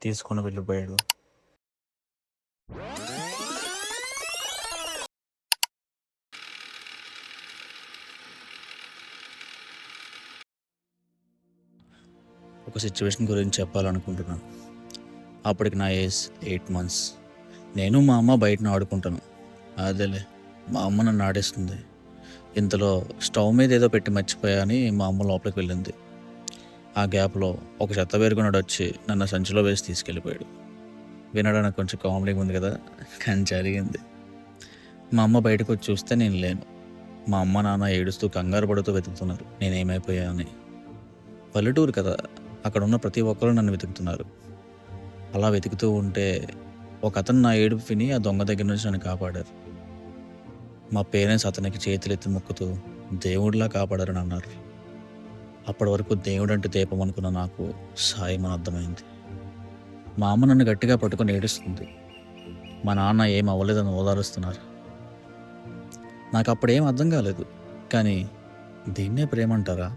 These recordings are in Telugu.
తీసుకొని వెళ్ళిపోయాడు. ఒక సిచ్యువేషన్ గురించి చెప్పాలనుకుంటున్నాను. అప్పటికి నా ఏజ్ 8 మంత్స్. నేను మా అమ్మ బయటన ఆడుకుంటాను. అదేలే మా అమ్మ నన్ను ఆడేస్తుంది. ఇంతలో స్టవ్ మీద ఏదో పెట్టి మర్చిపోయా అని మా అమ్మ లోపలికి వెళ్ళింది. ఆ గ్యాప్లో ఒక చెత్త పేరుకున్నాడు వచ్చి నన్ను సంచిలో వేసి తీసుకెళ్ళిపోయాడు. వినడానికి కొంచెం కామెడీగా ఉంది కదా, కానీ జరిగింది. మా అమ్మ బయటకు వచ్చి చూస్తే నేను లేను. మా అమ్మ నాన్న ఏడుస్తూ కంగారు పడుతూ వెతుకుతున్నారు నేనేమైపోయానని. పల్లెటూరు కదా, అక్కడ ఉన్న ప్రతి ఒక్కరూ నన్ను వెతుకుతున్నారు. అలా వెతుకుతూ ఉంటే ఒక అతను నా ఏడుపు విని ఆ దొంగ దగ్గర నుంచి నన్ను కాపాడారు. మా పేరెంట్స్ అతనికి చేతులెత్తి మొక్కుతూ దేవుడిలా కాపాడారని అన్నారు. అప్పటి వరకు దేవుడు అంటే దీపం అనుకున్న నాకు సాయం అని అర్థమైంది. మా అమ్మ నన్ను గట్టిగా పట్టుకొని ఏడుస్తుంది. మా నాన్న ఏం అవ్వలేదని ఓదారుస్తున్నారు. నాకు అప్పుడేం అర్థం కాలేదు, కానీ దీన్నే ప్రేమ అంటారా?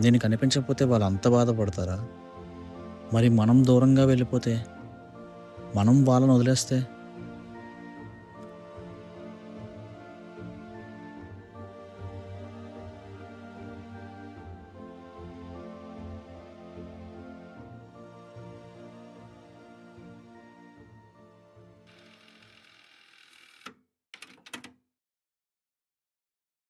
నేను కనిపించకపోతే వాళ్ళు అంత బాధపడతారా? మరి మనం దూరంగా వెళ్ళిపోతే, మనం వాళ్ళని వదిలేస్తే